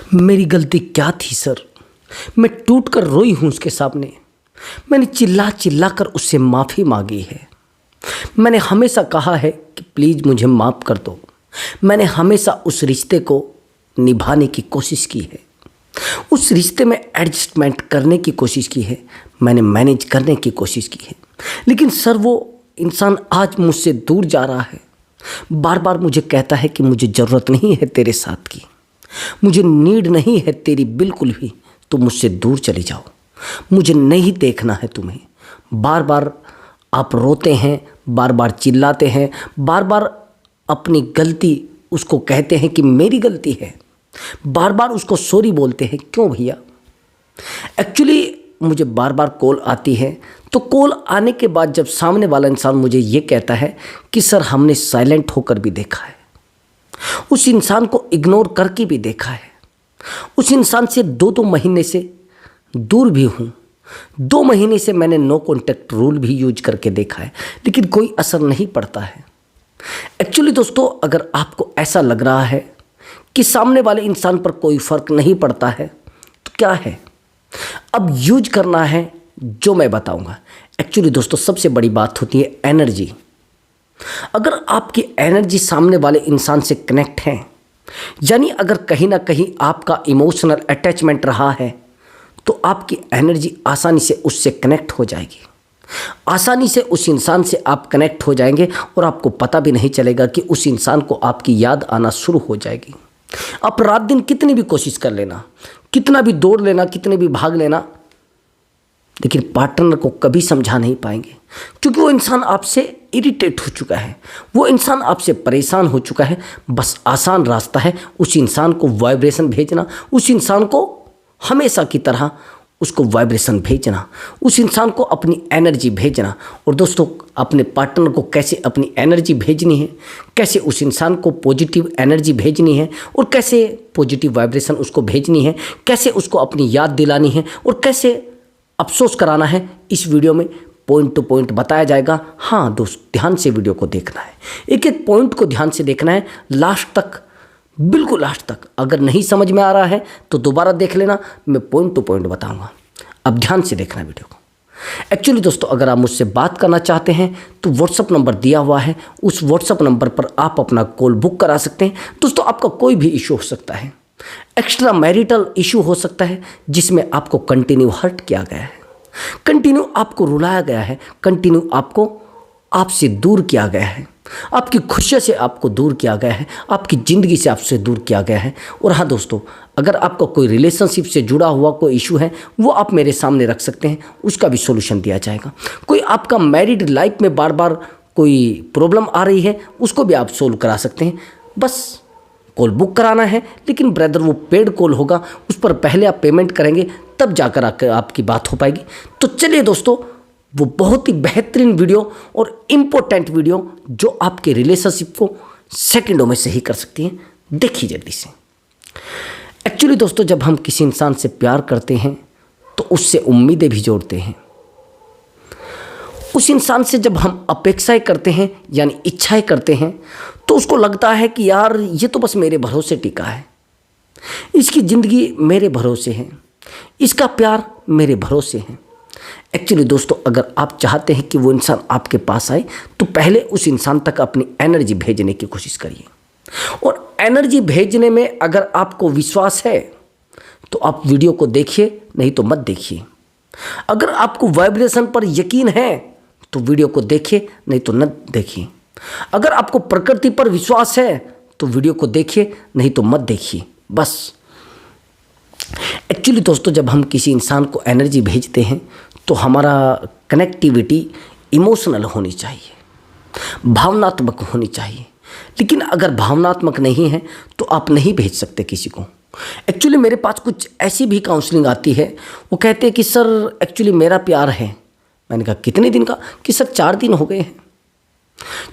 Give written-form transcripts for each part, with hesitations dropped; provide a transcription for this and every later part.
मेरी गलती क्या थी सर? मैं टूट कर रोई हूँ उसके सामने। मैंने चिल्ला चिल्ला कर उससे माफ़ी मांगी है। मैंने हमेशा कहा है कि प्लीज़ मुझे माफ़ कर दो। मैंने हमेशा उस रिश्ते को निभाने की कोशिश की है, उस रिश्ते में एडजस्टमेंट करने की कोशिश की है, मैंने मैनेज करने की कोशिश की है। लेकिन सर वो इंसान आज मुझसे दूर जा रहा है। बार बार मुझे कहता है कि मुझे ज़रूरत नहीं है तेरे साथ की, मुझे नीड नहीं है तेरी बिल्कुल भी, तुम मुझसे दूर चले जाओ, मुझे नहीं देखना है तुम्हें। बार बार आप रोते हैं, बार बार चिल्लाते हैं, बार बार अपनी गलती उसको कहते हैं कि मेरी गलती है, बार बार उसको सॉरी बोलते हैं। क्यों भैया? एक्चुअली मुझे बार बार कॉल आती है, तो कॉल आने के बाद जब सामने वाला इंसान मुझे ये कहता है कि सर हमने साइलेंट होकर भी देखा है, उस इंसान को इग्नोर करके भी देखा है, उस इंसान से 2-2 महीने से दूर भी हूँ, 2 महीने से मैंने नो कॉन्टैक्ट रूल भी यूज करके देखा है, लेकिन कोई असर नहीं पड़ता है। एक्चुअली दोस्तों, अगर आपको ऐसा लग रहा है कि सामने वाले इंसान पर कोई फ़र्क नहीं पड़ता है, तो क्या है, अब यूज करना है जो मैं बताऊंगा। एक्चुअली दोस्तों, सबसे बड़ी बात होती है एनर्जी। अगर आपकी एनर्जी सामने वाले इंसान से कनेक्ट है, यानी अगर कहीं ना कहीं आपका इमोशनल अटैचमेंट रहा है, तो आपकी एनर्जी आसानी से उससे कनेक्ट हो जाएगी, आसानी से उस इंसान से आप कनेक्ट हो जाएंगे और आपको पता भी नहीं चलेगा कि उस इंसान को आपकी याद आना शुरू हो जाएगी। आप रात दिन कितनी भी कोशिश कर लेना, कितना भी दौड़ लेना, कितने भी भाग लेना, लेकिन पार्टनर को कभी समझा नहीं पाएंगे, क्योंकि वो इंसान आपसे इरिटेट हो चुका है, वो इंसान आपसे परेशान हो चुका है। बस आसान रास्ता है उस इंसान को वाइब्रेशन भेजना, उस इंसान को हमेशा की तरह उसको वाइब्रेशन भेजना, उस इंसान को अपनी एनर्जी भेजना। और दोस्तों, अपने पार्टनर को कैसे अपनी एनर्जी भेजनी है, कैसे उस इंसान को पॉजिटिव एनर्जी भेजनी है और कैसे पॉजिटिव वाइब्रेशन उसको भेजनी है, कैसे उसको अपनी याद दिलानी है और कैसे अफसोस कराना है, इस वीडियो में पॉइंट टू पॉइंट बताया जाएगा। हाँ दोस्त, ध्यान से वीडियो को देखना है, एक एक पॉइंट को ध्यान से देखना है, लास्ट तक, बिल्कुल लास्ट तक। अगर नहीं समझ में आ रहा है तो दोबारा देख लेना, मैं पॉइंट टू पॉइंट बताऊंगा। अब ध्यान से देखना वीडियो को। एक्चुअली दोस्तों, अगर आप मुझसे बात करना चाहते हैं तो व्हाट्सअप नंबर दिया हुआ है, उस व्हाट्सअप नंबर पर आप अपना कॉल बुक करा सकते हैं। दोस्तों, आपका कोई भी इशू हो सकता है, एक्स्ट्रा मैरिटल इशू हो सकता है, जिसमें आपको कंटिन्यू हर्ट किया गया है, कंटिन्यू आपको रुलाया गया है, कंटिन्यू आपको आपसे दूर किया गया है, आपकी खुशियों से आपको दूर किया गया है, आपकी ज़िंदगी से आपसे दूर किया गया है। और हाँ दोस्तों, अगर आपका कोई रिलेशनशिप से जुड़ा हुआ कोई इशू है, वो आप मेरे सामने रख सकते हैं, उसका भी सॉल्यूशन दिया जाएगा। कोई आपका मैरिड लाइफ में बार बार कोई प्रॉब्लम आ रही है, उसको भी आप सोल्व करा सकते हैं। बस कॉल बुक कराना है, लेकिन ब्रदर वो पेड कॉल होगा, उस पर पहले आप पेमेंट करेंगे, तब जाकर आपकी बात हो पाएगी। तो चलिए दोस्तों, वो बहुत ही बेहतरीन वीडियो और इम्पोर्टेंट वीडियो जो आपके रिलेशनशिप को सेकंडों में सही कर सकती है, देखिए जल्दी से। एक्चुअली दोस्तों, जब हम किसी इंसान से प्यार करते हैं तो उससे उम्मीदें भी जोड़ते हैं। उस इंसान से जब हम अपेक्षाएं करते हैं, यानी इच्छाएं करते हैं, तो उसको लगता है कि यार ये तो बस मेरे भरोसे टिका है, इसकी ज़िंदगी मेरे भरोसे है, इसका प्यार मेरे भरोसे है। एक्चुअली दोस्तों, अगर आप चाहते हैं कि वो इंसान आपके पास आए, तो पहले उस इंसान तक अपनी एनर्जी भेजने की कोशिश करिए। और एनर्जी भेजने में अगर आपको विश्वास है तो आप वीडियो को देखिए, नहीं तो मत देखिए। अगर आपको वाइब्रेशन पर यकीन है तो वीडियो को देखिए, नहीं तो न देखिए। अगर आपको प्रकृति पर विश्वास है तो वीडियो को देखिए, नहीं तो मत देखिए। बस एक्चुअली दोस्तों, जब हम किसी इंसान को एनर्जी भेजते हैं तो हमारा कनेक्टिविटी इमोशनल होनी चाहिए, भावनात्मक होनी चाहिए। लेकिन अगर भावनात्मक नहीं है तो आप नहीं भेज सकते किसी को। एक्चुअली मेरे पास कुछ ऐसी भी काउंसलिंग आती है, वो कहते हैं कि सर एक्चुअली मेरा प्यार है। मैंने कहा कितने दिन का? कि सर 4 दिन हो गए हैं,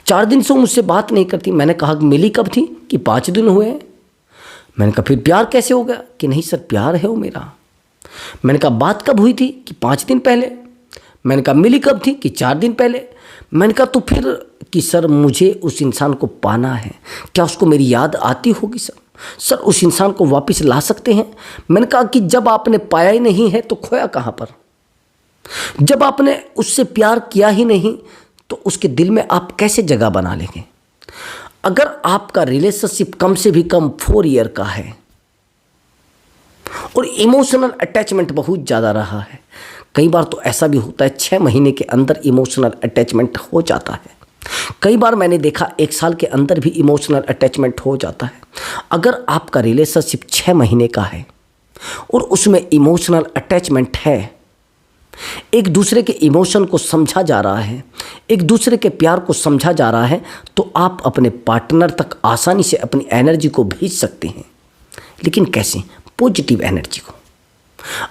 4 दिन से मुझसे बात नहीं करती। मैंने कहा मिली कब थी? कि 5 दिन हुए हैं। मैंने कहा फिर प्यार कैसे हो गया? कि नहीं सर, प्यार है वो मेरा। मैंने कहा बात कब हुई थी? कि 5 दिन पहले। मैंने कहा मिली कब थी? कि 4 दिन पहले। मैंने कहा तो फिर कि सर मुझे उस इंसान को पाना है, क्या उसको मेरी याद आती होगी सर? सर उस इंसान को वापस ला सकते हैं? मैंने कहा कि जब आपने पाया ही नहीं है तो खोया कहाँ पर? जब आपने उससे प्यार किया ही नहीं तो उसके दिल में आप कैसे जगह बना लेंगे? अगर आपका रिलेशनशिप कम से भी कम 4 ईयर का है और इमोशनल अटैचमेंट बहुत ज़्यादा रहा है, कई बार तो ऐसा भी होता है 6 महीने के अंदर इमोशनल अटैचमेंट हो जाता है, कई बार मैंने देखा 1 साल के अंदर भी इमोशनल अटैचमेंट हो जाता है। अगर आपका रिलेशनशिप 6 महीने का है और उसमें इमोशनल अटैचमेंट है, एक दूसरे के इमोशन को समझा जा रहा है, एक दूसरे के प्यार को समझा जा रहा है, तो आप अपने पार्टनर तक आसानी से अपनी एनर्जी को भेज सकते हैं। लेकिन कैसे? पॉजिटिव एनर्जी को।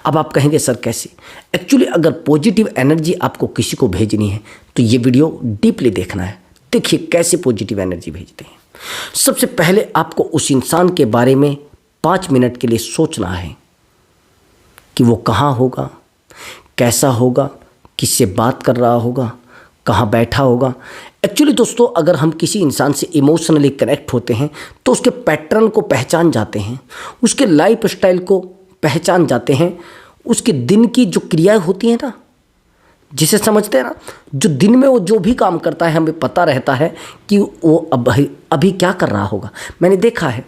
अब आप कहेंगे सर कैसे? एक्चुअली अगर पॉजिटिव एनर्जी आपको किसी को भेजनी है तो ये वीडियो डीपली देखना है। देखिए कैसे पॉजिटिव एनर्जी भेजते हैं। सबसे पहले आपको उस इंसान के बारे में 5 मिनट के लिए सोचना है कि वो कहाँ होगा, कैसा होगा, किससे बात कर रहा होगा, कहाँ बैठा होगा। एक्चुअली दोस्तों, अगर हम किसी इंसान से इमोशनली कनेक्ट होते हैं तो उसके पैटर्न को पहचान जाते हैं, उसके लाइफ स्टाइल को पहचान जाते हैं, उसके दिन की जो क्रियाएं होती हैं ना, जिसे समझते हैं ना, जो दिन में वो जो भी काम करता है हमें पता रहता है कि वो अभी क्या कर रहा होगा। मैंने देखा है,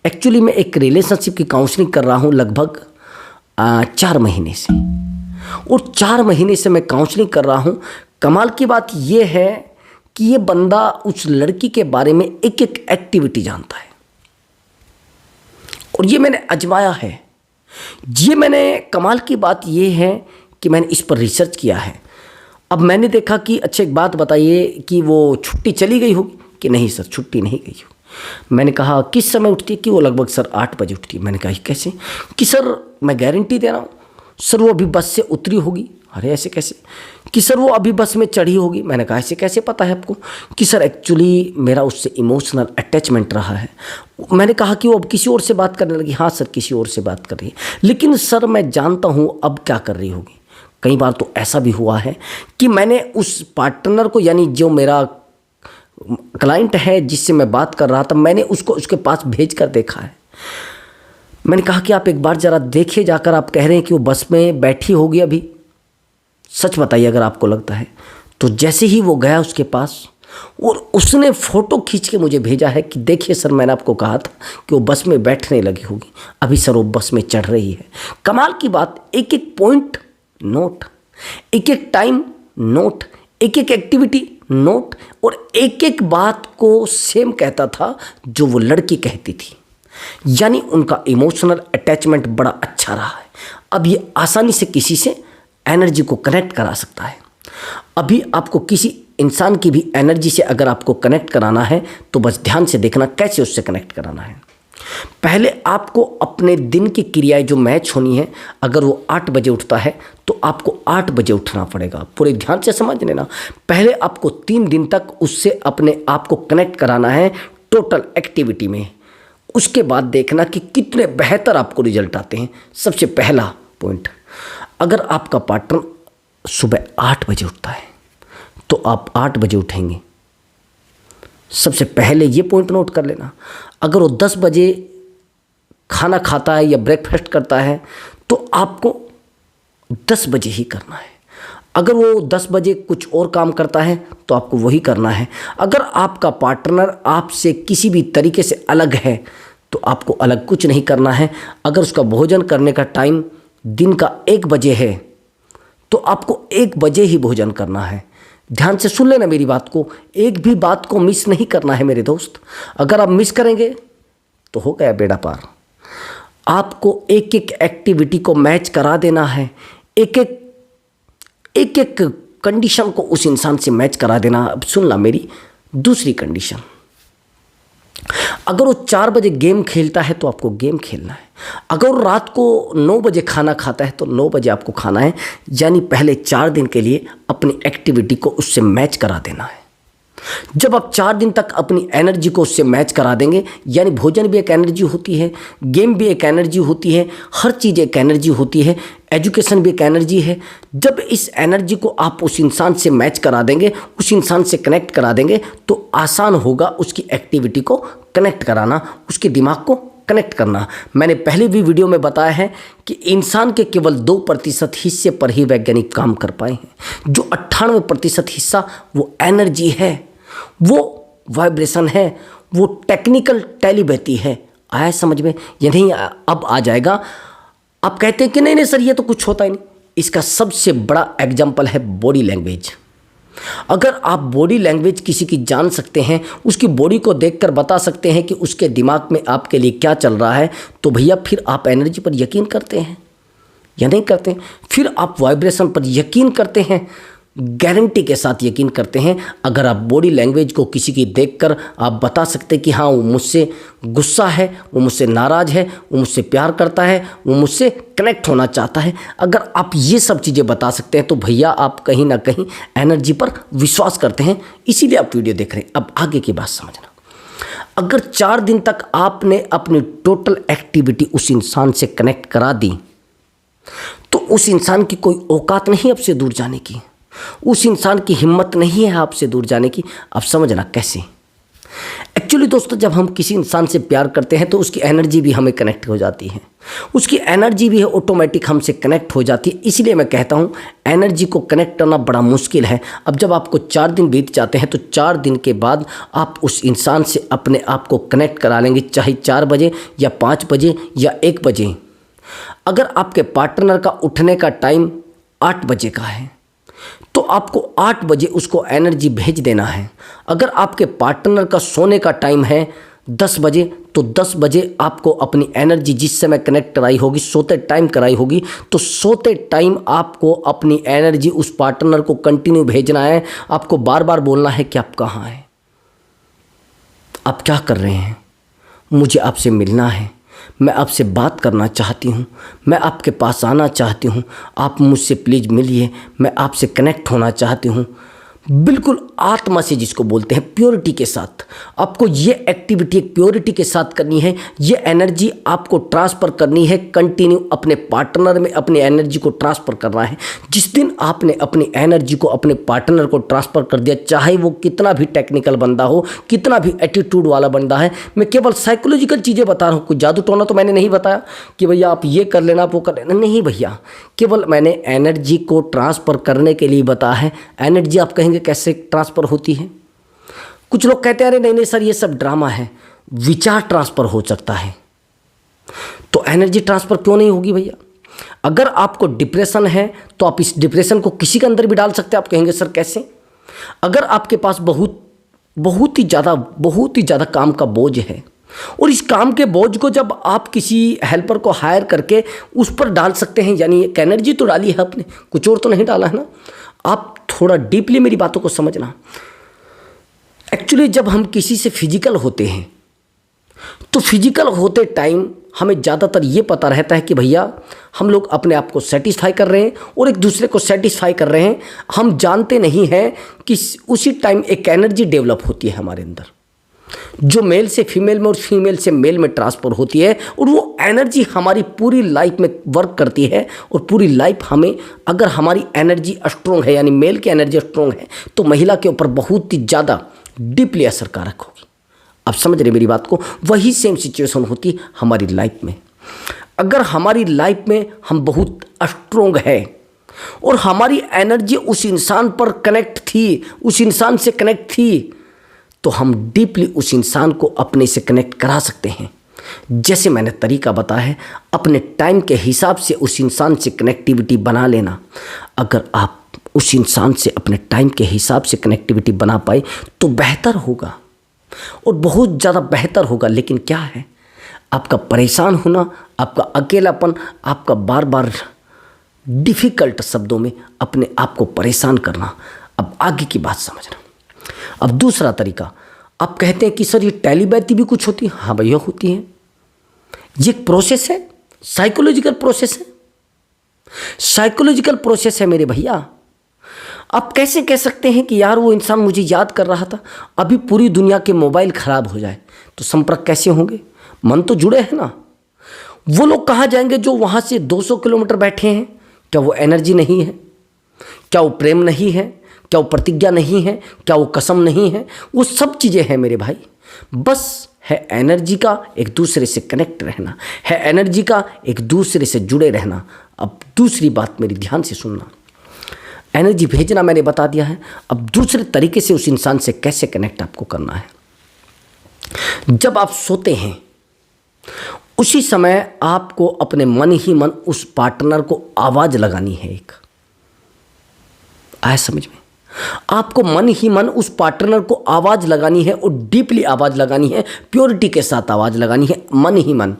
एक्चुअली मैं एक रिलेशनशिप की काउंसलिंग कर रहा हूँ लगभग 4 महीने से, और 4 महीने से मैं काउंसलिंग कर रहा हूँ। कमाल की बात यह है कि ये बंदा उस लड़की के बारे में एक एक एक्टिविटी जानता है, और ये मैंने आजमाया है। कमाल की बात ये है कि मैंने इस पर रिसर्च किया है। अब मैंने देखा कि अच्छा एक बात बताइए कि वो छुट्टी चली गई होगी कि नहीं सर, छुट्टी नहीं गई हो। मैंने कहा किस समय उठती है? कि वो लगभग सर 8 बजे उठती है। मैंने कहा कैसे? कि सर मैं गारंटी दे रहा हूँ सर वो अभी बस से उतरी होगी। अरे ऐसे कैसे? कि सर वो अभी बस में चढ़ी होगी। मैंने कहा ऐसे कैसे पता है आपको? कि सर एक्चुअली मेरा उससे इमोशनल अटैचमेंट रहा है। मैंने कहा कि वो अब किसी और से बात करने लगी। हाँ सर किसी और से बात कर रही है, लेकिन सर मैं जानता हूँ अब क्या कर रही होगी। कई बार तो ऐसा भी हुआ है कि मैंने उस पार्टनर को, यानी जो मेरा क्लाइंट है जिससे मैं बात कर रहा था, मैंने उसको उसके पास भेज कर देखा है। मैंने कहा कि आप एक बार ज़रा देखिए जाकर, आप कह रहे हैं कि वो बस में बैठी होगी अभी, सच बताइए अगर आपको लगता है। तो जैसे ही वो गया उसके पास और उसने फ़ोटो खींच के मुझे भेजा है कि देखिए सर मैंने आपको कहा था कि वो बस में बैठने लगी होगी, अभी सर वो बस में चढ़ रही है। कमाल की बात, एक एक पॉइंट नोट, एक एक टाइम नोट, एक एक एक्टिविटी नोट, और एक एक बात को सेम कहता था जो वो लड़की कहती थी। यानी उनका इमोशनल अटैचमेंट बड़ा अच्छा रहा है। अब ये आसानी से किसी से एनर्जी को कनेक्ट करा सकता है। अभी आपको किसी इंसान की भी एनर्जी से अगर आपको कनेक्ट कराना है तो बस ध्यान से देखना कैसे उससे कनेक्ट कराना है। पहले आपको अपने दिन की क्रियाएं जो मैच होनी है, अगर वो 8 बजे उठता है तो आपको 8 बजे उठना पड़ेगा। पूरे ध्यान से समझ लेना। पहले आपको 3 दिन तक उससे अपने आप को कनेक्ट कराना है टोटल एक्टिविटी में। उसके बाद देखना कि कितने बेहतर आपको रिजल्ट आते हैं। सबसे पहला पॉइंट, अगर आपका पार्टनर सुबह 8 बजे उठता है तो आप 8 बजे उठेंगे। सबसे पहले ये पॉइंट नोट कर लेना। अगर वो 10 बजे खाना खाता है या ब्रेकफास्ट करता है तो आपको 10 बजे ही करना है। अगर वो 10 बजे कुछ और काम करता है तो आपको वही करना है। अगर आपका पार्टनर आपसे किसी भी तरीके से अलग है तो आपको अलग कुछ नहीं करना है। अगर उसका भोजन करने का टाइम दिन का 1 बजे है तो आपको 1 बजे ही भोजन करना है। ध्यान से सुन लेना मेरी बात को, एक भी बात को मिस नहीं करना है मेरे दोस्त। अगर आप मिस करेंगे तो हो गया बेड़ा पार। आपको एक एक एक्टिविटी को मैच करा देना है, एक एक कंडीशन को उस इंसान से मैच करा देना। अब सुनना मेरी दूसरी कंडीशन, अगर वो 4 बजे गेम खेलता है तो आपको गेम खेलना है। अगर वो रात को 9 बजे खाना खाता है तो 9 बजे आपको खाना है। यानी पहले 4 दिन के लिए अपनी एक्टिविटी को उससे मैच करा देना है। जब आप 4 दिन तक अपनी एनर्जी को उससे मैच करा देंगे, यानी भोजन भी एक एनर्जी होती है, गेम भी एक एनर्जी होती है, हर चीज़ एक एनर्जी होती है, एजुकेशन भी एक एनर्जी है। जब इस एनर्जी को आप उस इंसान से मैच करा देंगे, उस इंसान से कनेक्ट करा देंगे, तो आसान होगा उसकी एक्टिविटी को कनेक्ट कराना, उसके दिमाग को कनेक्ट करना। मैंने पहले भी वीडियो में बताया है कि इंसान के केवल 2% हिस्से पर ही वैज्ञानिक काम कर पाए हैं। जो 98% हिस्सा वो एनर्जी है, वो वाइब्रेशन है, वो टेक्निकल टेलीपैथी है। आया समझ में? ये नहीं अब आ जाएगा। आप कहते हैं कि नहीं सर ये तो कुछ होता ही नहीं। इसका सबसे बड़ा एग्जाम्पल है बॉडी लैंग्वेज। अगर आप बॉडी लैंग्वेज किसी की जान सकते हैं, उसकी बॉडी को देखकर बता सकते हैं कि उसके दिमाग में आपके लिए क्या चल रहा है, तो भैया फिर आप एनर्जी पर यकीन करते हैं या नहीं करते हैं? फिर आप वाइब्रेशन पर यकीन करते हैं, गारंटी के साथ यकीन करते हैं। अगर आप बॉडी लैंग्वेज को किसी की देखकर आप बता सकते कि हाँ वो मुझसे गुस्सा है, वो मुझसे नाराज़ है, वो मुझसे प्यार करता है, वो मुझसे कनेक्ट होना चाहता है, अगर आप ये सब चीज़ें बता सकते हैं तो भैया आप कहीं ना कहीं एनर्जी पर विश्वास करते हैं, इसीलिए आप वीडियो देख रहे हैं। अब आगे की बात समझना। अगर 4 दिन तक आपने अपनी टोटल एक्टिविटी उस इंसान से कनेक्ट करा दी तो उस इंसान की कोई औकात नहीं आपसे दूर जाने की, उस इंसान की हिम्मत नहीं है आपसे दूर जाने की। आप समझना कैसे? एक्चुअली दोस्तों, जब हम किसी इंसान से प्यार करते हैं तो उसकी एनर्जी भी हमें कनेक्ट हो जाती है, उसकी एनर्जी भी ऑटोमेटिक हमसे कनेक्ट हो जाती है। इसलिए मैं कहता हूँ एनर्जी को कनेक्ट करना बड़ा मुश्किल है। अब जब आपको 4 दिन बीत जाते हैं तो 4 दिन के बाद आप उस इंसान से अपने आप को कनेक्ट करा लेंगे, चाहे 4 बजे या 5 बजे या 1 बजे। अगर आपके पार्टनर का उठने का टाइम 8 बजे का है तो आपको 8 बजे उसको एनर्जी भेज देना है। अगर आपके पार्टनर का सोने का टाइम है 10 बजे तो 10 बजे आपको अपनी एनर्जी जिस समय कनेक्ट कराई होगी, सोते टाइम कराई होगी, तो सोते टाइम आपको अपनी एनर्जी उस पार्टनर को कंटिन्यू भेजना है। आपको बार बार बोलना है कि आप कहाँ हैं, आप क्या कर रहे हैं, मुझे आपसे मिलना है, मैं आपसे बात करना चाहती हूँ, मैं आपके पास आना चाहती हूँ, आप मुझसे प्लीज़ मिलिए, मैं आपसे कनेक्ट होना चाहती हूँ। बिल्कुल आत्मा से जिसको बोलते हैं, प्योरिटी के साथ आपको ये एक्टिविटी एक प्योरिटी के साथ करनी है। ये एनर्जी आपको ट्रांसफ़र करनी है, कंटिन्यू अपने पार्टनर में अपनी एनर्जी को ट्रांसफ़र करना है। जिस दिन आपने अपनी एनर्जी को अपने पार्टनर को ट्रांसफ़र कर दिया, चाहे वो कितना भी टेक्निकल बंदा हो, कितना भी एटीट्यूड वाला बंदा है, मैं केवल साइकोलॉजिकल चीज़ें बता रहा हूँ, कोई जादू टोना तो मैंने नहीं बताया कि भैया आप ये कर लेना वो कर लेना, नहीं भैया, केवल मैंने एनर्जी को ट्रांसफ़र करने के लिए बताया है। एनर्जी आप कहेंगे कैसे ट्रांसफ़र होती है? कुछ लोग कहते हैं अरे नहीं सर ये सब ड्रामा है, विचार ट्रांसफ़र हो सकता है, तो एनर्जी ट्रांसफ़र क्यों नहीं होगी भैया? अगर आपको डिप्रेशन है तो आप इस डिप्रेशन को किसी के अंदर भी डाल सकते हैं। आप कहेंगे सर कैसे? अगर आपके पास बहुत ही ज़्यादा काम का बोझ है और इस काम के बोझ को जब आप किसी हेल्पर को हायर करके उस पर डाल सकते हैं, यानी एक एनर्जी तो डाली है आपने, कुछ और तो नहीं डाला है ना। आप थोड़ा डीपली मेरी बातों को समझना। एक्चुअली जब हम किसी से फिजिकल होते हैं तो फिजिकल होते टाइम हमें ज़्यादातर ये पता रहता है कि भैया हम लोग अपने आप को सेटिस्फाई कर रहे हैं और एक दूसरे को सेटिस्फाई कर रहे हैं। हम जानते नहीं हैं कि उसी टाइम एक एनर्जी डेवलप होती है हमारे अंदर, जो मेल से फीमेल में और फीमेल से मेल में ट्रांसफ़र होती है, और वो एनर्जी हमारी पूरी लाइफ में वर्क करती है। और पूरी लाइफ हमें, अगर हमारी एनर्जी स्ट्रॉन्ग है, यानी मेल की एनर्जी स्ट्रॉन्ग है, तो महिला के ऊपर बहुत ही ज़्यादा डीपली असरकारक होगी। आप समझ रहे मेरी बात को? वही सेम सिचुएशन होती है हमारी लाइफ में। अगर हमारी लाइफ में हम बहुत स्ट्रॉन्ग है और हमारी एनर्जी उस इंसान पर कनेक्ट थी, उस इंसान से कनेक्ट थी, तो हम डीपली उस इंसान को अपने से कनेक्ट करा सकते हैं। जैसे मैंने तरीका बताया है, अपने टाइम के हिसाब से उस इंसान से कनेक्टिविटी बना लेना। अगर आप उस इंसान से अपने टाइम के हिसाब से कनेक्टिविटी बना पाए तो बेहतर होगा और बहुत ज़्यादा बेहतर होगा। लेकिन क्या है, आपका परेशान होना, आपका अकेलापन, आपका बार बार डिफ़िकल्ट शब्दों में अपने आप को परेशान करना। अब आगे की बात समझना। अब दूसरा तरीका, आप कहते हैं कि सर ये टेलीपैथी भी कुछ होती है। हाँ भैया होती है, ये एक प्रोसेस है, साइकोलॉजिकल प्रोसेस है, साइकोलॉजिकल प्रोसेस है मेरे भैया। आप कैसे कह सकते हैं कि यार वो इंसान मुझे याद कर रहा था, अभी पूरी दुनिया के मोबाइल ख़राब हो जाए तो संपर्क कैसे होंगे? मन तो जुड़े हैं ना। वो लोग कहाँ जाएंगे जो वहाँ से 200 किलोमीटर बैठे हैं? क्या वो एनर्जी नहीं है? क्या वो प्रेम नहीं है? क्या वो प्रतिज्ञा नहीं है? क्या वो कसम नहीं है? वो सब चीज़ें हैं मेरे भाई, बस है एनर्जी का एक दूसरे से कनेक्ट रहना, है एनर्जी का एक दूसरे से जुड़े रहना। अब दूसरी बात मेरी ध्यान से सुनना, एनर्जी भेजना मैंने बता दिया है, अब दूसरे तरीके से उस इंसान से कैसे कनेक्ट आपको करना है। जब आप सोते हैं उसी समय आपको अपने मन ही मन उस पार्टनर को आवाज़ लगानी है। एक आया समझ में? आपको मन ही मन उस पार्टनर को आवाज़ लगानी है और डीपली आवाज़ लगानी है, प्योरिटी के साथ आवाज़ लगानी है, मन ही मन,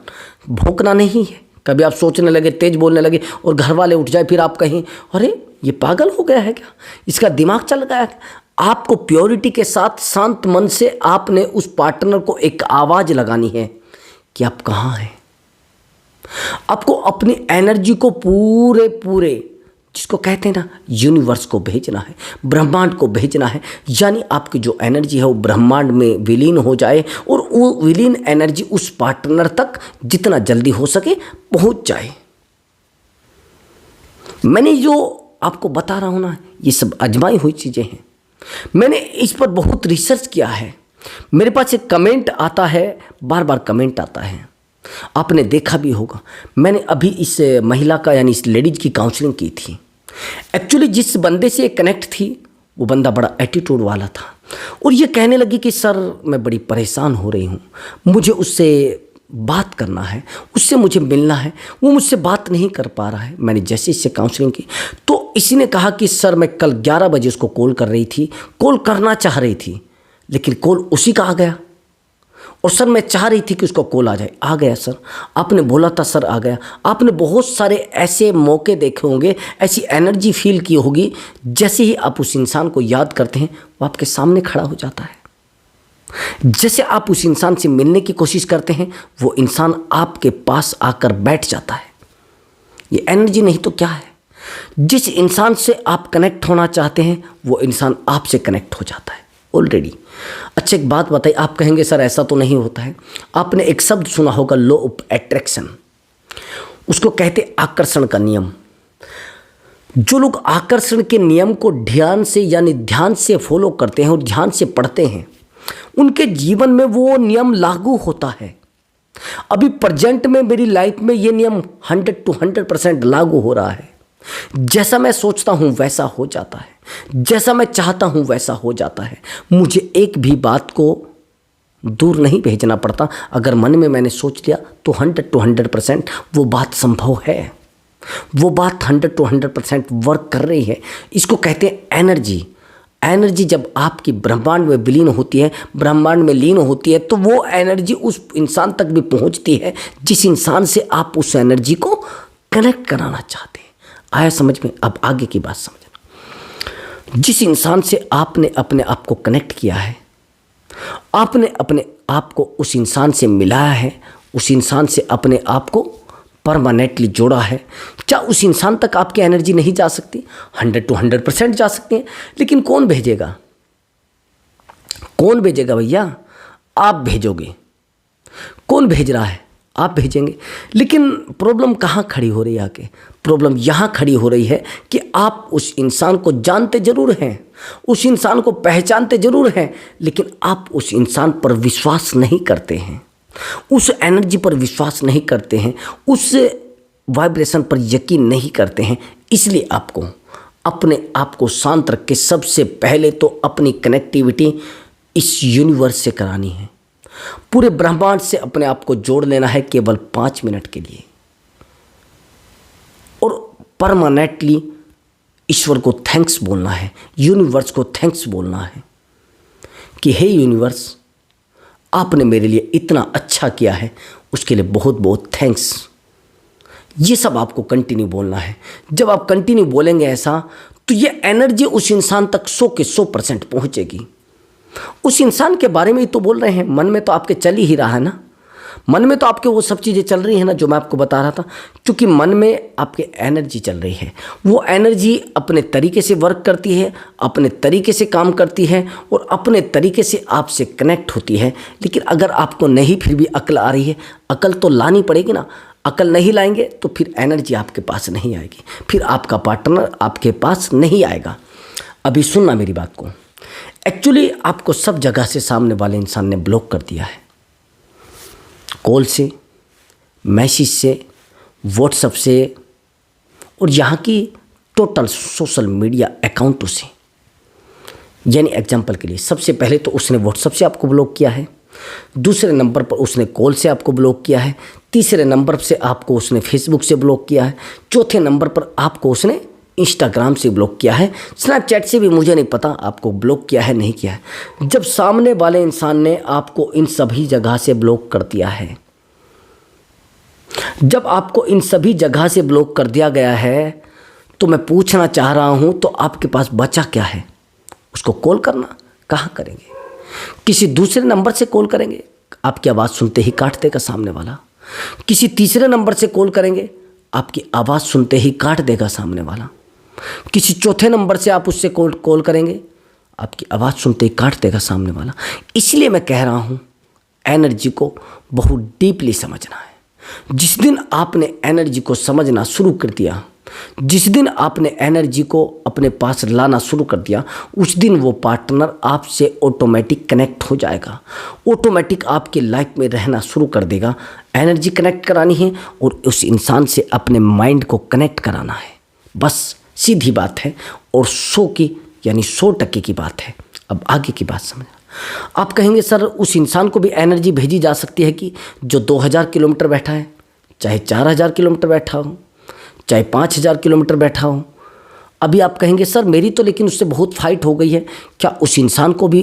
भौंकना नहीं है। कभी आप सोचने लगे, तेज बोलने लगे और घर वाले उठ जाए, फिर आप कहें अरे ये पागल हो गया है क्या, इसका दिमाग चल गया है। आपको प्योरिटी के साथ शांत मन से आपने उस पार्टनर को एक आवाज़ लगानी है कि आप कहाँ हैं। आपको अपनी एनर्जी को पूरे पूरे, जिसको कहते हैं ना, यूनिवर्स को भेजना है, ब्रह्मांड को भेजना है। यानी आपकी जो एनर्जी है वो ब्रह्मांड में विलीन हो जाए और वो विलीन एनर्जी उस पार्टनर तक जितना जल्दी हो सके पहुंच जाए। मैंने जो आपको बता रहा हूं ना, ये सब आजमाई हुई चीज़ें हैं। मैंने इस पर बहुत रिसर्च किया है। मेरे पास एक कमेंट आता है, बार बार कमेंट आता है, आपने देखा भी होगा। मैंने अभी इस महिला का यानी इस लेडीज की काउंसलिंग की थी। एक्चुअली जिस बंदे से कनेक्ट थी वो बंदा बड़ा एटीट्यूड वाला था और ये कहने लगी कि सर मैं बड़ी परेशान हो रही हूँ, मुझे उससे बात करना है, उससे मुझे मिलना है, वो मुझसे बात नहीं कर पा रहा है। मैंने जैसे इससे काउंसलिंग की तो इसी ने कहा कि सर मैं कल 11 बजे उसको कॉल कर रही थी, कॉल करना चाह रही थी लेकिन कॉल उसी का आ गया। और सर मैं चाह रही थी कि उसको कॉल आ जाए, आ गया सर, आपने बोला था सर आ गया। आपने बहुत सारे ऐसे मौके देखे होंगे, ऐसी एनर्जी फील की होगी, जैसे ही आप उस इंसान को याद करते हैं वो आपके सामने खड़ा हो जाता है। जैसे आप उस इंसान से मिलने की कोशिश करते हैं वो इंसान आपके पास आकर बैठ जाता है। ये एनर्जी नहीं तो क्या है। जिस इंसान से आप कनेक्ट होना चाहते हैं वो इंसान आपसे कनेक्ट हो जाता है ऑलरेडी। अच्छा एक बात बताइए, आप कहेंगे सर ऐसा तो नहीं होता है। आपने एक शब्द सुना होगा, लॉ ऑफ अट्रैक्शन, उसको कहते आकर्षण का नियम। जो लोग आकर्षण के नियम को ध्यान से यानी ध्यान से फॉलो करते हैं और ध्यान से पढ़ते हैं उनके जीवन में वो नियम लागू होता है। अभी प्रेजेंट में मेरी लाइफ में ये नियम 100% लागू हो रहा है। जैसा मैं सोचता हूँ वैसा हो जाता है, जैसा मैं चाहता हूँ वैसा हो जाता है। मुझे एक भी बात को दूर नहीं भेजना पड़ता। अगर मन में मैंने सोच लिया तो 100% वो बात संभव है, वो बात 100% वर्क कर रही है। इसको कहते हैं एनर्जी। एनर्जी जब आपकी ब्रह्मांड में विलीन होती है, ब्रह्मांड में लीन होती है, तो वो एनर्जी उस इंसान तक भी पहुंचती है जिस इंसान से आप उस एनर्जी को कनेक्ट कराना चाहते हैं। आया समझ में? अब आगे की बात समझना। जिस इंसान से आपने अपने आप को कनेक्ट किया है, आपने अपने आप को उस इंसान से मिलाया है, उस इंसान से अपने आप को परमानेंटली जोड़ा है, क्या उस इंसान तक आपकी एनर्जी नहीं जा सकती? 100% जा सकती है। लेकिन कौन भेजेगा? कौन भेजेगा भैया? आप भेजोगे। कौन भेज रहा है? आप भेजेंगे। लेकिन प्रॉब्लम कहाँ खड़ी हो रही है आके? प्रॉब्लम यहाँ खड़ी हो रही है कि आप उस इंसान को जानते जरूर हैं, उस इंसान को पहचानते जरूर हैं, लेकिन आप उस इंसान पर विश्वास नहीं करते हैं, उस एनर्जी पर विश्वास नहीं करते हैं, उस वाइब्रेशन पर यकीन नहीं करते हैं। इसलिए आपको अपने आप को शांत रख के सबसे पहले तो अपनी कनेक्टिविटी इस यूनिवर्स से करानी है। पूरे ब्रह्मांड से अपने आप को जोड़ लेना है केवल 5 मिनट के लिए और परमानेंटली ईश्वर को थैंक्स बोलना है, यूनिवर्स को थैंक्स बोलना है कि हे यूनिवर्स, आपने मेरे लिए इतना अच्छा किया है, उसके लिए बहुत बहुत थैंक्स। ये सब आपको कंटिन्यू बोलना है। जब आप कंटिन्यू बोलेंगे ऐसा तो ये एनर्जी उस इंसान तक 100 के 100% पहुँचेगी। उस इंसान के बारे में ही तो बोल रहे हैं, मन में तो आपके चल ही रहा है ना, मन में तो आपके वो सब चीज़ें चल रही हैं ना जो मैं आपको बता रहा था। क्योंकि मन में आपके एनर्जी चल रही है, वो एनर्जी अपने तरीके से वर्क करती है, अपने तरीके से काम करती है और अपने तरीके से आपसे कनेक्ट होती है। लेकिन अगर आपको नहीं फिर भी अकल आ रही है, अकल तो लानी पड़ेगी ना। अकल नहीं लाएंगे तो फिर एनर्जी आपके पास नहीं आएगी, फिर आपका पार्टनर आपके पास नहीं आएगा। अभी सुनना मेरी बात को। एक्चुअली आपको सब जगह से सामने वाले इंसान ने ब्लॉक कर दिया है। कॉल से, मैसेज से, व्हाट्सएप से और यहाँ की टोटल सोशल मीडिया अकाउंटों से। यानी एग्जाम्पल के लिए सबसे पहले तो उसने व्हाट्सएप से आपको ब्लॉक किया है, दूसरे नंबर पर उसने कॉल से आपको ब्लॉक किया है, तीसरे नंबर से आपको उसने फेसबुक से ब्लॉक किया है, चौथे नंबर पर आपको उसने इंस्टाग्राम से ब्लॉक किया है, स्नैपचैट से भी मुझे नहीं पता आपको ब्लॉक किया है नहीं किया है। जब सामने वाले इंसान ने आपको इन सभी जगह से ब्लॉक कर दिया है, जब आपको इन सभी जगह से ब्लॉक कर दिया गया है, तो मैं पूछना चाह रहा हूं तो आपके पास बचा क्या है? उसको कॉल करना? कहाँ करेंगे? किसी दूसरे नंबर से कॉल करेंगे, आपकी आवाज़ सुनते ही काट देगा सामने वाला। किसी तीसरे नंबर से कॉल करेंगे, आपकी आवाज़ सुनते ही काट देगा सामने वाला। किसी चौथे नंबर से आप उससे कॉल करेंगे, आपकी आवाज़ सुनते ही काट देगा सामने वाला। इसलिए मैं कह रहा हूँ एनर्जी को बहुत डीपली समझना है। जिस दिन आपने एनर्जी को समझना शुरू कर दिया, जिस दिन आपने एनर्जी को अपने पास लाना शुरू कर दिया, उस दिन वो पार्टनर आपसे ऑटोमेटिक कनेक्ट हो जाएगा, ऑटोमेटिक आपकी लाइफ में रहना शुरू कर देगा। एनर्जी कनेक्ट करानी है और उस इंसान से अपने माइंड को कनेक्ट कराना है, बस सीधी बात है। और 100 की यानी 100% की बात है। अब आगे की बात समझना। आप कहेंगे सर उस इंसान को भी एनर्जी भेजी जा सकती है कि जो 2000 किलोमीटर बैठा है, चाहे 4000 किलोमीटर बैठा हो, चाहे 5000 किलोमीटर बैठा हो। अभी आप कहेंगे सर मेरी तो लेकिन उससे बहुत फाइट हो गई है, क्या उस इंसान को भी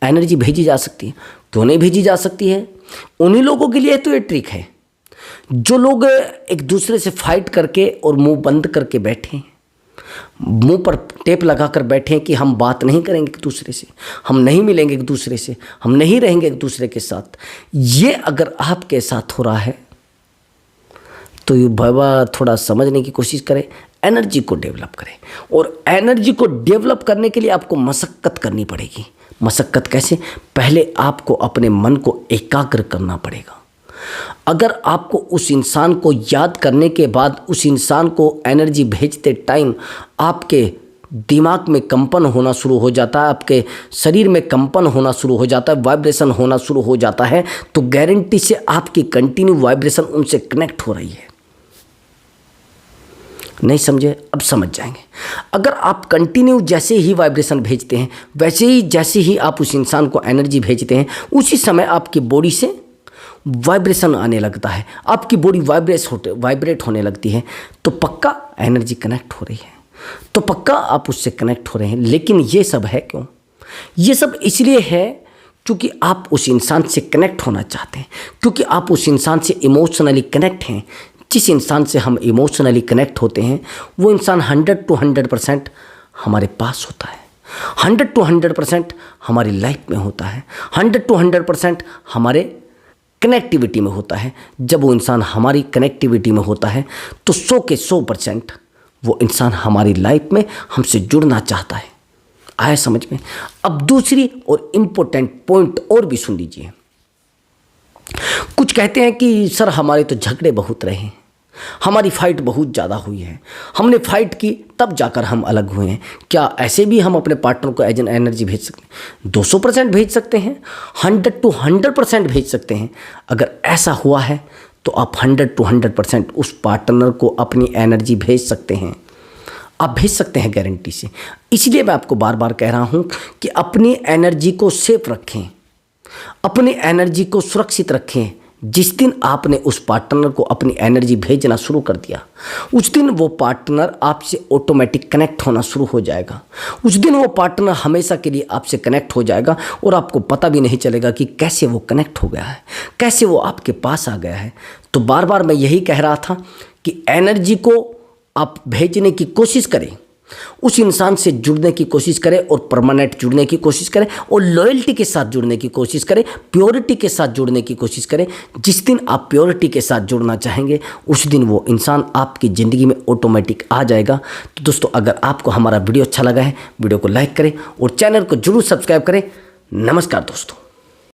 एनर्जी भेजी जा सकती है? क्यों नहीं भेजी जा सकती है? उन्हीं लोगों के लिए तो ये ट्रिक है जो लोग एक दूसरे से फाइट करके और मुंह बंद करके बैठे हैं, मुंह पर टेप लगाकर बैठे हैं कि हम बात नहीं करेंगे एक दूसरे से, हम नहीं मिलेंगे एक दूसरे से, हम नहीं रहेंगे एक दूसरे के साथ। ये अगर आपके साथ हो रहा है तो ये बाबा थोड़ा समझने की कोशिश करें, एनर्जी को डेवलप करें। और एनर्जी को डेवलप करने के लिए आपको मशक्क़त करनी पड़ेगी। मशक्क़त कैसे? पहले आपको अपने मन को एकाग्र करना पड़ेगा। अगर आपको उस इंसान को याद करने के बाद उस इंसान को एनर्जी भेजते टाइम आपके दिमाग में कंपन होना शुरू हो जाता है, आपके शरीर में कंपन होना शुरू हो जाता है, वाइब्रेशन होना शुरू हो जाता है, तो गारंटी से आपकी कंटिन्यू वाइब्रेशन उनसे कनेक्ट हो रही है। नहीं समझे? अब समझ जाएंगे। अगर आप कंटिन्यू जैसे ही वाइब्रेशन भेजते हैं, जैसे ही आप उस इंसान को एनर्जी भेजते हैं, उसी समय आपकी बॉडी से वाइब्रेशन आने लगता है, आपकी बॉडी वाइब्रेट होने लगती है, तो पक्का एनर्जी कनेक्ट हो रही है, तो पक्का आप उससे कनेक्ट हो रहे हैं। लेकिन ये सब है क्यों? ये सब इसलिए है क्योंकि आप उस इंसान से कनेक्ट होना चाहते हैं, क्योंकि आप उस इंसान से इमोशनली कनेक्ट हैं। जिस इंसान से हम इमोशनली कनेक्ट होते हैं वो इंसान 100 to 100% हमारे पास होता है, 100 to 100% हमारी लाइफ में होता है, 100 to 100% हमारे कनेक्टिविटी में होता है। जब वो इंसान हमारी कनेक्टिविटी में होता है तो 100 के 100% वो इंसान हमारी लाइफ में हमसे जुड़ना चाहता है। आया समझ में? अब दूसरी और इम्पोर्टेंट पॉइंट और भी सुन लीजिए। कुछ कहते हैं कि सर हमारे तो झगड़े बहुत रहे हैं, हमारी फाइट बहुत ज़्यादा हुई है, हमने फाइट की तब जाकर हम अलग हुए हैं। क्या ऐसे भी हम अपने पार्टनर को एज एन एनर्जी भेज सकते हैं? 200% भेज सकते हैं, 100 to 100% भेज सकते हैं। अगर ऐसा हुआ है तो आप 100 to 100% उस पार्टनर को अपनी एनर्जी भेज सकते हैं, आप भेज सकते हैं गारंटी से। इसलिए मैं आपको बार बार कह रहा हूँ कि अपनी एनर्जी को सेफ रखें, अपनी एनर्जी को सुरक्षित रखें। जिस दिन आपने उस पार्टनर को अपनी एनर्जी भेजना शुरू कर दिया, उस दिन वो पार्टनर आपसे ऑटोमेटिक कनेक्ट होना शुरू हो जाएगा। उस दिन वो पार्टनर हमेशा के लिए आपसे कनेक्ट हो जाएगा और आपको पता भी नहीं चलेगा कि कैसे वो कनेक्ट हो गया है, कैसे वो आपके पास आ गया है। तो बार बार मैं यही कह रहा था कि एनर्जी को आप भेजने की कोशिश करें, उस इंसान से जुड़ने की कोशिश करें और परमानेंट जुड़ने की कोशिश करें और लॉयल्टी के साथ जुड़ने की कोशिश करें, प्योरिटी के साथ जुड़ने की कोशिश करें। जिस दिन आप प्योरिटी के साथ जुड़ना चाहेंगे उस दिन वो इंसान आपकी ज़िंदगी में ऑटोमेटिक आ जाएगा। तो दोस्तों, अगर आपको हमारा वीडियो अच्छा लगा है, वीडियो को लाइक करें और चैनल को जरूर सब्सक्राइब करें। नमस्कार दोस्तों।